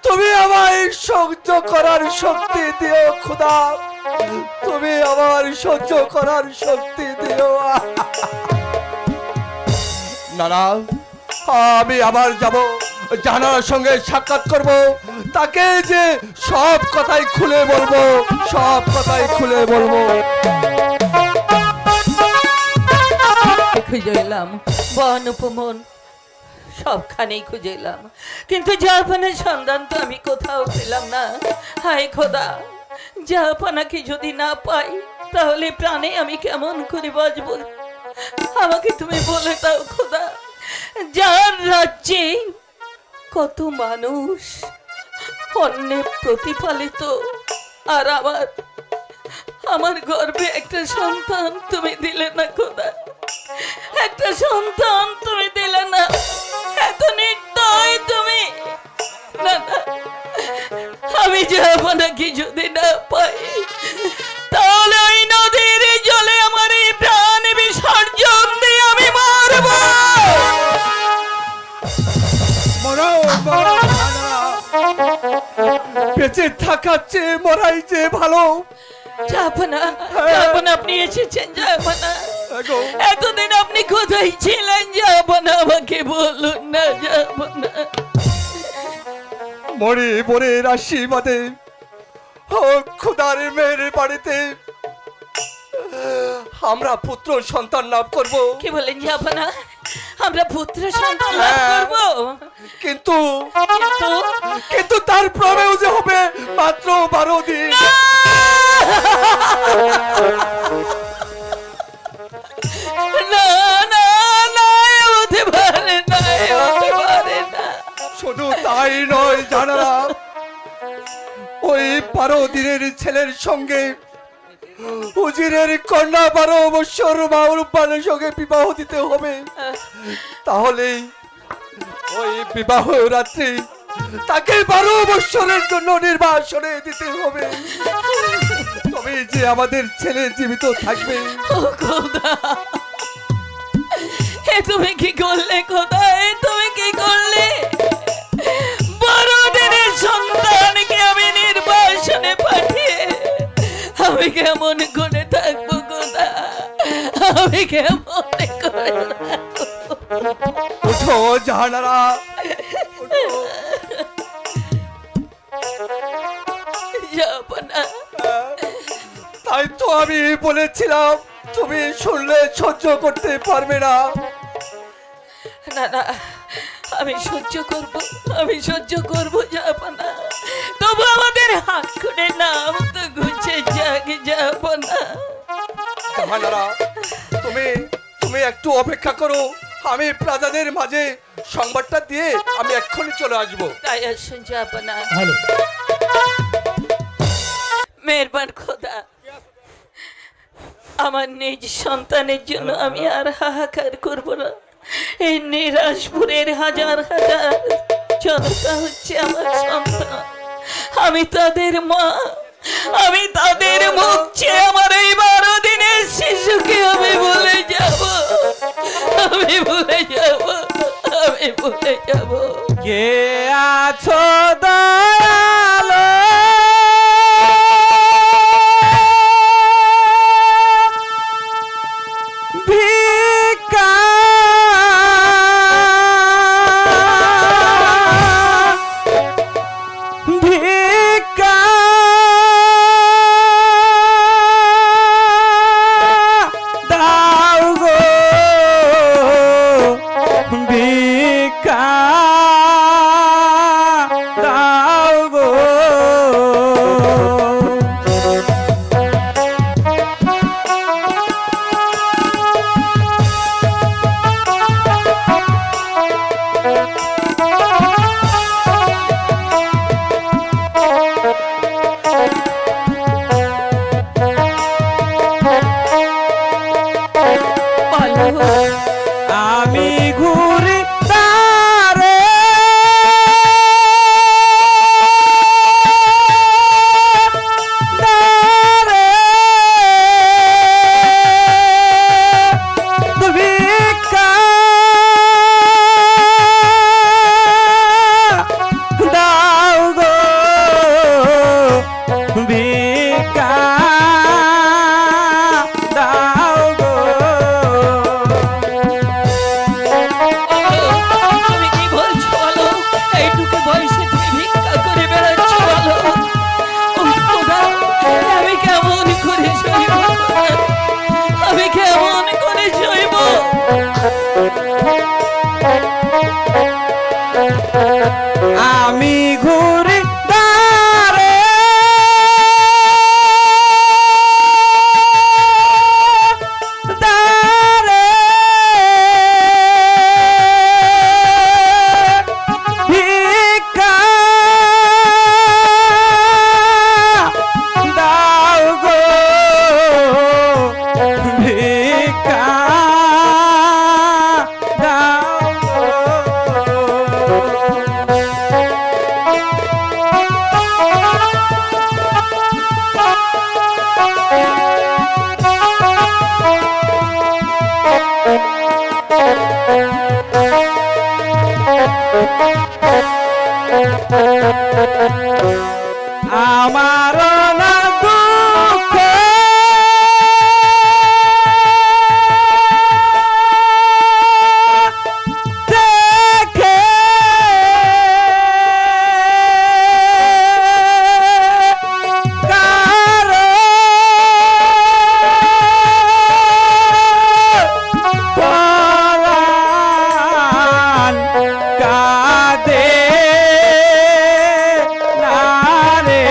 তুমি আমায় সহ্য করার শক্তি দিও খোদা, তুমি আমার সহ্য করার শক্তি দিও। না না, আমি আবার যাব, জাহানারার সঙ্গে সাক্ষাৎ করব, তাকে যে সব কথাই খুলে বলবো, সব কথাই খুলে বলবো। খুঁজে এলাম বন উপমন, সবখানেই খুঁজে এলাম, কিন্তু জাহাপানার সন্ধান তো আমি কোথাও পেলাম না। হায় খোদা, জাহাপানাকে যদি না পাই তাহলে প্রাণে আমি কেমন করে বাঁচবো? আমাকে তুমি বলে দাও খোদা, যার রাজ্যে কত মানুষ অন্যে প্রতিপালিত, আর আমার গর্ভে একটা সন্তান তুমি দিলে না খোদা, একটা সন্তান তুমি দিলে না। এত নির্দয় তুমি। না না, আমি যাব নাকি যদি না পাই, তাহলে ওই নদীর জলে আমার এই প্রাণ বিসর্জন দিয়ে আমি মারব। বেঁচে থাকার চেয়ে মরাই যে ভালো। যাবো না, আপনি এসেছেন, যাবো না। এতদিন আপনি কোথায় ছিলেন? যাবো না, আমাকে বলুন না, যাবো না। মরে মরের আশীর্বাদে খোদার মেয়ের বাড়িতে আমরা পুত্র সন্তান লাভ করব। কি বলেন? যাবো না, আমরা পুত্র সন্তান লাভ করব। কিন্তু কিন্তু তার প্রমেয় যে হবে মাত্র 12 দিন। না না না, হতে পারে না, হতে পারে না। শুধু তাই নয় জানারা, ওই 12 দিনের ছেলের সঙ্গে উজিরের কন্যা 12 বৎসর মাউরুব্বানের সঙ্গে বিবাহ দিতে হবে। তাহলে ওই বিবাহ রাত্রি তাকে 12 বৎসরের জন্য নির্বাসনে দিতে হবে। তবে যে আমাদের ছেলে জীবিত থাকবে। ও খোদা, এ তুমি কি করলে খোদা? এ তুমি কি করলে? 12 দিনের সন্তানকে আমি নির্বাসনে পাঠিয়ে আমি কেমন করে থাকবো খোদা? আমি কেমন করে উঠো জাহানারা, যাব না। তাই তো আমি বলেছিলাম তুমি শুনলে সহ্য করতে পারবে না। না না, আমি সহ্য করব, আমি সহ্য করব, যাব না। তবু আমাদের হাত খুলে নাম তো গুছে জাগে, যাব না। জাহানারা, তুমি একটু অপেক্ষা করো। আমি প্রজাদের মাঝে সংবাদটা দিয়ে আমি এক্ষুনি চলে আসবো। তাই আসুন, যাব না। মেহেরবান খোদা, আমার নিজ সন্তানের জন্য আমি আর হাহাকার করব না। এই নিরাশপুরের হাজার হাজার জনতা হচ্ছে আমার সন্তান। আমি তাদের মা, আমি তাদের মুখ চেয়ে আমার এই 12 দিনের শিশুকে আমি ভুলে যাব, আমি ভুলে যাব, আমি ভুলে যাব। কে আছো দয়ালো, ভিক্ষা ভিক্ষা দাও গো, ভিক্ষা দাও গো। আমি ঘুরি তারে তারে ভিক্ষা দাও গো, ভিক্ষা দাও গো। তুমি কি বলছো বলো? এইটুকু বয়সে তুমি ভিক্ষা করে বেড়াচ্ছ বলো? ও খোদা, আমি কেমন করে সইব? আমি কেমন করে সইব? আমি ঘুরি দারে দারে ভিক্ষা দাও গো, আমার না দুঃখ দেখে কারো পরাণ কাঁদে না রে।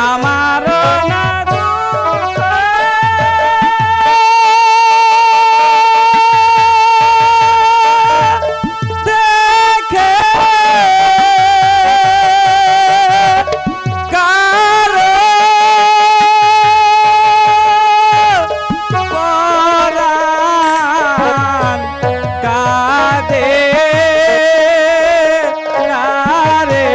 আমার না দুঃখ দেখে কারো পরাণ কাঁদে না রে।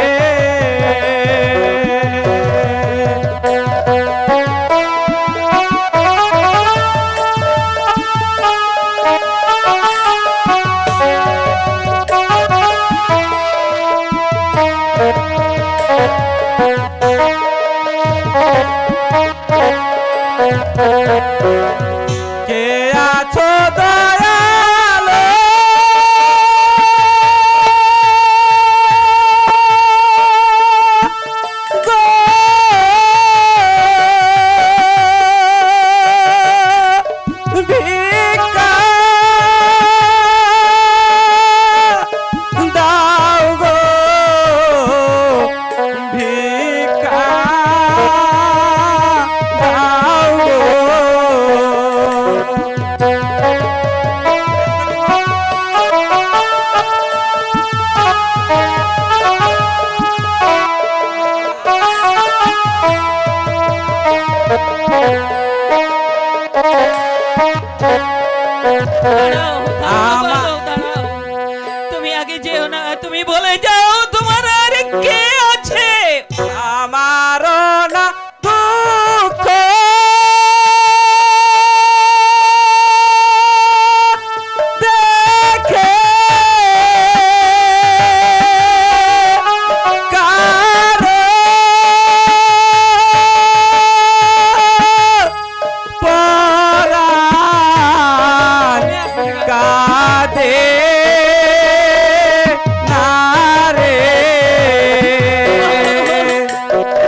কে আছো দয়ালো গো ভিক্ষা দাও গো ভিক্ষা দাও গো। দাঁড়াও, দাঁড়াও, দাঁড়াও। তুমি আগে যেও না, তুমি বলে যাও তোমার আর কে আছে। আমার না দুঃখ দেখে কারো পরাণ কাঁদে না রে।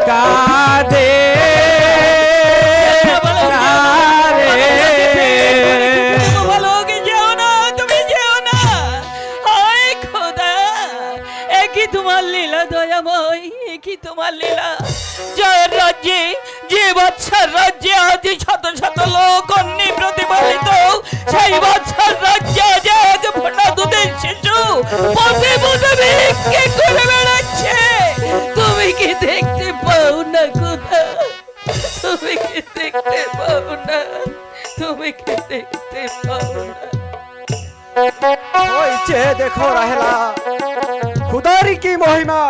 কাঁদে না রে। বলো কি যেও না, তুমি যেও না। হায় খোদা, একই তোমার লীলা দয়াময়, একই তোমার লীলা। জয়ের রাজ্যে, যে বাদশার রাজ্যে আজ শত শত লোক অন্যে প্রতিপালিত, সেই বাদশার রাজ্যে আজ এক ফোঁটা দুধের শিশু পথে পথে ভিক্ষে করে বেড়াচ্ছে। তুমি কি দেখতে পাও না খোদা? তুমি কি দেখতে পাও না? তুমি কি দেখতে পাও না? ওই যে দেখো রাহেলা, খুদারি কি মহিমা।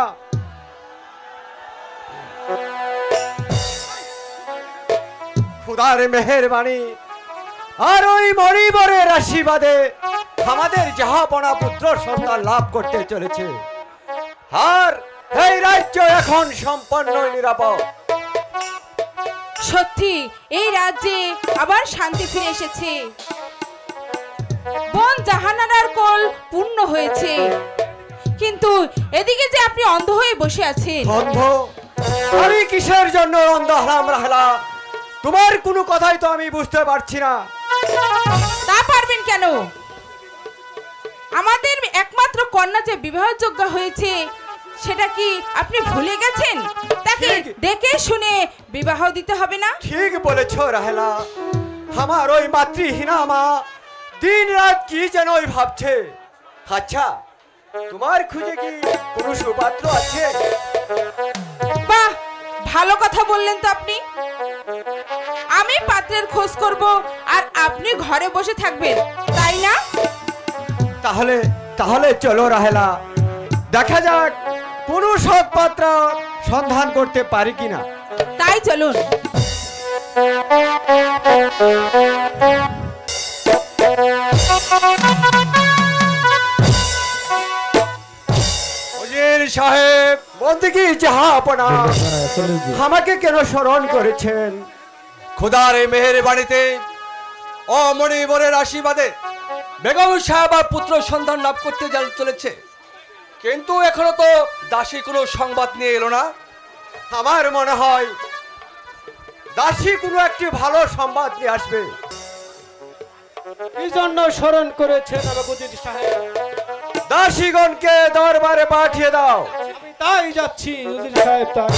খুদার মেহেরবানি আর ওই মরিবরের আশীর্বাদে আমাদের জাহাপনা পুত্র সন্তান লাভ করতে চলেছে। আর এই রাজ্য এখন সম্পূর্ণ নিরাপদ। সত্যি এই রাজ্যে আবার শান্তি ফিরে এসেছে। বন জাহানারার কোল পূর্ণ হয়েছে, কিন্তু এদিকে যে আপনি অন্ধ হয়ে বসে আছেন। অন্ধ? আমি কিসের জন্য অন্ধ হলাম রাহেলা? তোমার কোনো কথাই তো আমি বুঝতে পারছি না। তা পারবেন কেন? আমাদের একমাত্র কন্যা যে বিবাহযোগ্য হয়েছে, সেটা কি আপনি ভুলে গেছেন? তাকে দেখে শুনে বিবাহ দিতে হবে না? ঠিক বলেছ রাহেলা। আমার ওই মাতৃহীনা মা দিন রাত কি যেন ওই ভাবছে। আচ্ছা, তোমার খুঁজে কি কোনো সুপাত্র আছে? বাহ, ভালো কথা বললেন তো আপনি। আমি পাত্রের খোঁজ করব আর আপনি ঘরে বসে থাকবেন, তাই না? তাহলে তাহলে চলো রাহেলা, দেখা যাক কোনো সৎ পাত্র সন্ধান করতে পারি কিনা। তাই চলুন। উজির সাহেব, বলতে কি জাহাপনা, আমাকে কেন স্মরণ করেছেন? খোদার এই মেহেরবাণীতে ও মণিবরের আশীর্বাদে বেগম সাহেব আর পুত্র সন্ধান লাভ করতে চলেছে, কিন্তু এখনো তো দাসী কোনো সংবাদ নিয়ে এলো না। আমার মনে হয় দাসী কোনো একটি ভালো সংবাদ নিয়ে আসবে। এই জন্য স্মরণ করেছেন আমাকে উজির সাহেব। দাসীগণকে দরবারে পাঠিয়ে দাও। আমি তাই যাচ্ছি উজির সাহেব, তাই।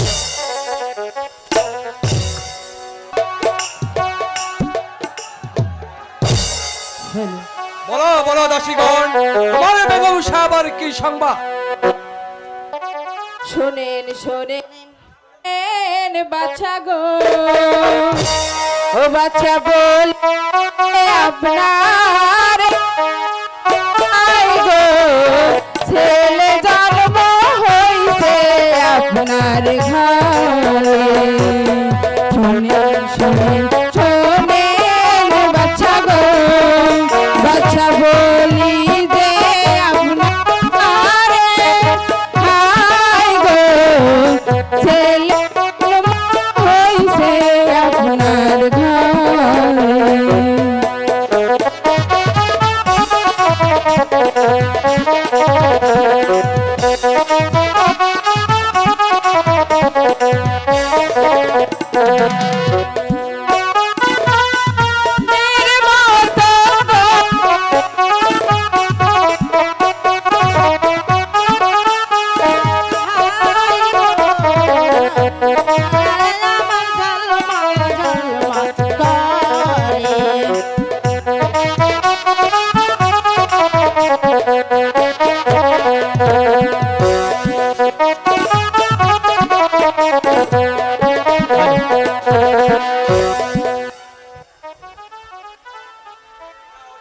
বলো বলো দাসীগণ, তোমার বেগম সাহেব আর কি সংবাদ? শোনেন শোনেন বাচ্চা গো, ও বাচ্চা বল আপনার আই গো, ছেলে জন্ম হইছে আপনার ঘরে। শোনেন শোনেন শোনেন বাচ্চা গো, বাচ্চা বলি যে আপনার হাই গো, ছেলে হইছে আপনার ঘরে।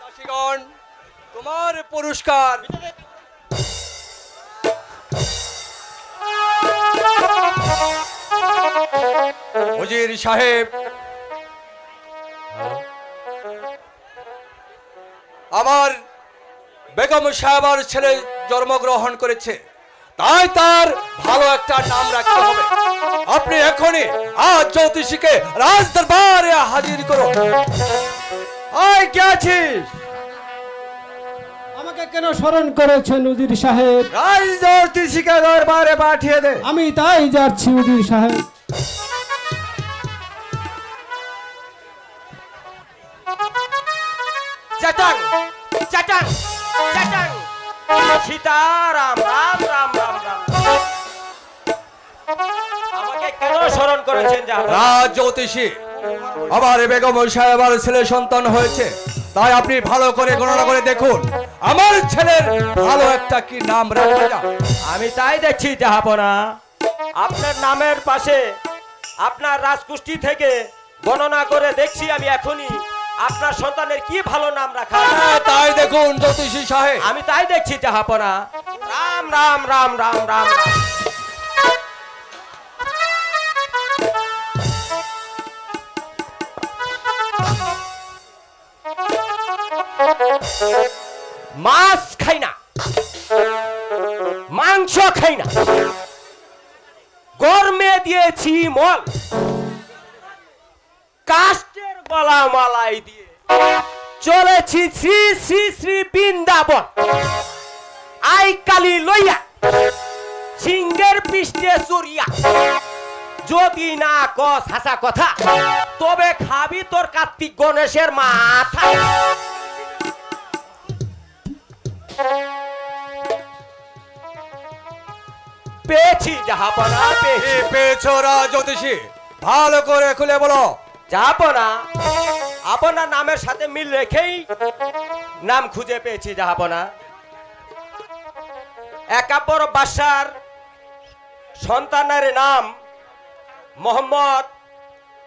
দাসীগণ, তোমার পুরস্কার। উজির সাহেব, আমার বেগম সাহেবার ছেলে জন্মগ্রহণ করেছে, তাই তার ভালো একটা নাম রাখতে হবে। আপনি এখনই আজ জ্যোতিষীকে রাজ দরবারে হাজির করুন। আয় কে আছিস? আমাকে কেন স্মরণ করেছেন উজির সাহেব? রাজ জ্যোতিষীকে দরবারে পাঠিয়ে দে। আমি তাই যাচ্ছি উজির সাহেব। চটং চটং চটং, সীতারাম রাম রাম রাম রাম। আমাকে কেন স্মরণ করেছেন জাহাপনা? রাজ জ্যোতিষী, আমার বেগম সাহেবার ছেলে সন্তান হয়েছে, তাই আপনি ভালো করে গণনা করে দেখুন আমার ছেলের ভালো একটা কি নাম রাখা যায়। আমি তাই দেখছি জাহাপনা, আপনার নামের পাশে আপনার রাজকুষ্টি থেকে গণনা করে দেখছি আমি এখনই আপনার সন্তানের কি ভালো নাম রাখা যায়। হ্যাঁ, তাই দেখুন জ্যোতিষী সাহেব। আমি তাই দেখছি জাহাপনা। রাম রাম রাম রাম রাম রাম। মাছ খাই না, মাংস খাই না, গরমে দিয়েছি মল, কাষ্টের গলা মালাই দিয়ে চলেছি শ্রী শ্রী শ্রী বৃন্দাবন। আই কালি লইয়া সিংহের পৃষ্ঠে চড়িয়া, যদি না কস হাসা কথা, তবে খাবি তোর কার্তিক গণেশের মাথা। পেয়েছি জাহাপনা, পেয়েছি। পেয়েছো রাজ জ্যোতিষী? ভালো করে খুলে বলো। জাহাপনা, আপনার নামের সাথে মিল রেখেই নাম খুঁজে পেয়েছি জাহাপনা। একাব্বর বাদশার সন্তানের নাম মোহাম্মদ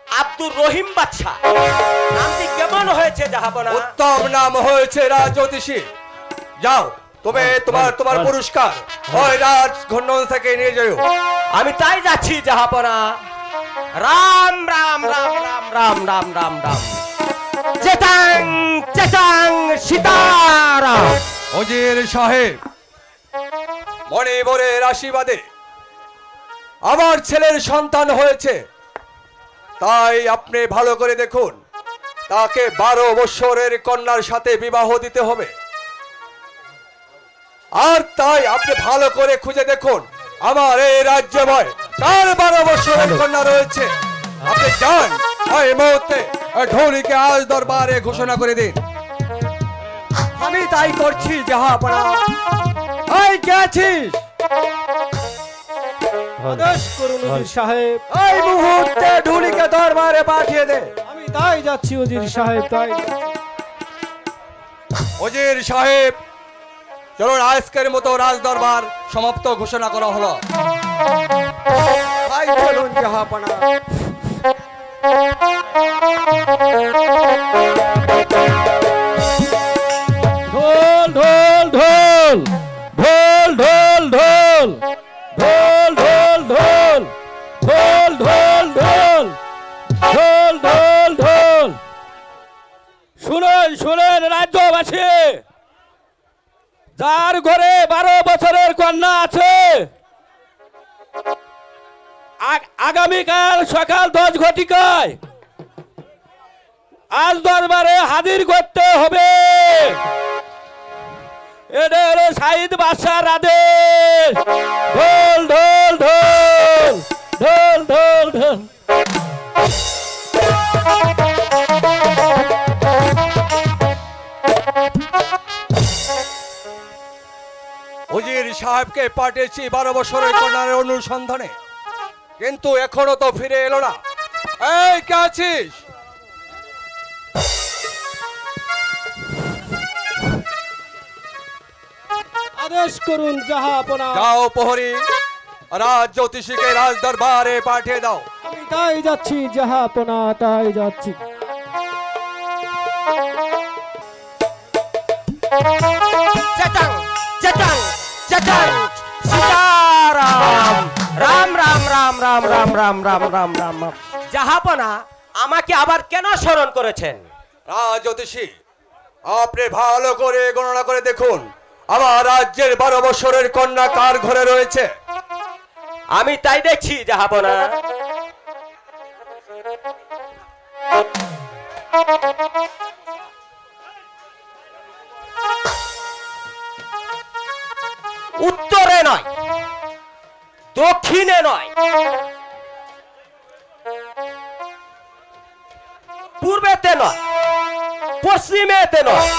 আব্দুর রহিম বাদশা। নামটি কেমন হয়েছে জাহাপনা? উত্তম নাম হয়েছে রাজ জ্যোতিষী। যাও তুমি তোমার পুরস্কার ওই রাজ ঘন্ডন থেকে নিয়ে যাও। আমি তাই যাচ্ছি জাহাপনা। রাম রাম রাম রাম রাম রাম রাম রাম চেতাং চেতাং সীতারাম। উজির সাহেব, মণিবরের আশীর্বাদে আমার ছেলের সন্তান হয়েছে, তাই আপনি ভালো করে দেখুন, তাকে 12 বৎসরের কন্যার সাথে বিবাহ দিতে হবে। আর তাই আপনি ভালো করে খুঁজে দেখুন আমার এই রাজ্যময় কার 12 বৎসরের কন্যা রয়েছে। আপনি যান ওই মুহূর্তে ঢৌলিকে আজ দরবারে ঘোষণা করে দিন। আমি তাই করছি জাহাপনা। এই কে আছিস? আদেশ করুন উজির সাহেব। এই মুহূর্তে ঢুলিকে দরবারে পাঠিয়ে দে। আমি তাই যাচ্ছি উজির সাহেব, তাই। উজির সাহেব, চলুন আজকের মতো রাজ দরবার সমাপ্ত ঘোষণা করা হলো। তাই চলুন জাহাপনা। ঢোল ঢোল ঢোল ঢোল ঢোল ঢোল ঢোল ঢোল ঢোল ঢোল ঢোল ঢোল ঢোল ঢোল ঢোল। শুনুন শুনুন রাজ্যবাসী, যার ঘরে 12 বছরের কন্যা আছে আগামীকাল সকাল 10 ঘটিকায় আজ দরবারে হাজির করতে হবে। এটা হলো সাইদ বাদশার আদেশ। ঢোল ঢোল ঢোল ঢোল ঢোল ঢোল। উজির সাহেবকে পাঠিয়েছি 12 বছরের কন্যার অনুসন্ধানে, কিন্তু এখনো তো ফিরে এলো না। এই কে আছিস? আদেশ করুন জাহাপনা। যাও প্রহরী, রাজ জ্যোতিষীকে রাজ দরবারে পাঠিয়ে দাও। আমি তাই যাচ্ছি জাহাপনা, তাই যাচ্ছি। চেতাং চেতাং চেতাং সীতারাম। রাম রাম রাম রাম রাম রাম রাম রাম রাম। জাহাপনা, আমাকে আবার কেন স্মরণ করেছেন? রাজ জ্যোতিষী, আপনি ভালো করে গণনা করে দেখুন আমার রাজ্যের 12 বছরের কন্যা কার ঘরে রয়েছে। আমি তাই দেখছি জাহাপনা। উত্তরে নয়, দক্ষিণে নয়, পূর্বেতে নয়, পশ্চিমেতে নয়,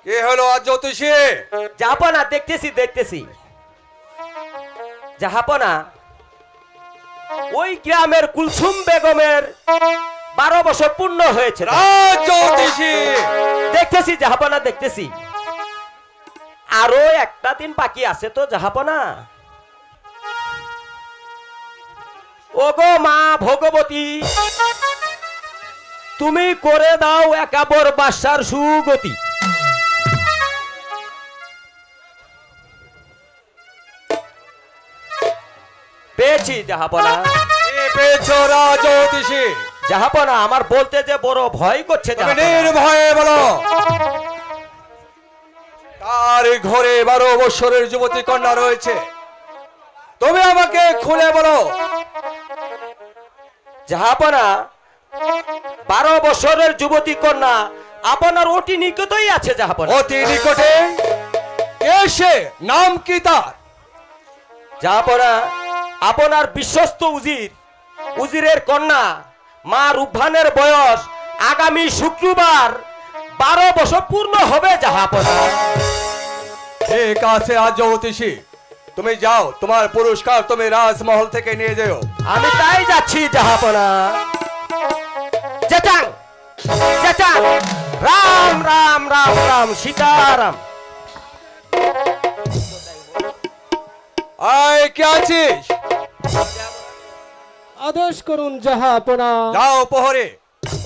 কি হলো আজ জ্যোতিষী? জাহাপনা, দেখতেছি দেখতেছি জাহাপনা, ওই গ্রামের কুলসুম বেগমের 12 বছর পূর্ণ হয়েছে। রাজ জ্যোতিষী, দেখতেছি জাহাপনা, দেখতেছি। আরো একটা দিন বাকি আছে তো জাহাপনা। ওগো মা ভগবতী, তুমি করে দাও একাবর বাদশার সুগতি। পেয়েছি জাহাপনা। পেয়েছো রাজ জ্যোতিষী? জাহাপনা, আমার বলতে যে বড় ভয় করছে। নির্ভয়ে বলো, তার ঘরে 12 বছরের যুবতী কন্যা রয়েছে, তুমি আমাকে খুলে বলো। জাহাপনা, 12 বছরের যুবতী কন্যা আপনার অতি নিকটেই আছে জাহাপনা। অতি নিকটে? এসে নাম কি তার? জাহাপনা, আপনার বিশ্বস্ত উজিরের কন্যা মা রূপভানের বয়স আগামী শুক্রবার 12 বছর পূর্ণ হবে জাহাপনা। ঠিক আছে আজ জ্যোতিষী, তুমি যাও, তোমার পুরস্কার তুমি রাজমহল থেকে নিয়ে যাও। আমি তাই যাচ্ছি জাহাপনা। চেতাং চেতাং রাম রাম রাম রাম সীতারাম। আয় কে আছিস? আদেশ করুন জাহাপনা। যাও প্রহরে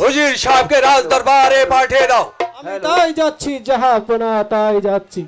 উজির সাহেবকে রাজ দরবারে পাঠিয়ে দাও। আমি তাই যাচ্ছি জাহাপনা, তাই যাচ্ছি।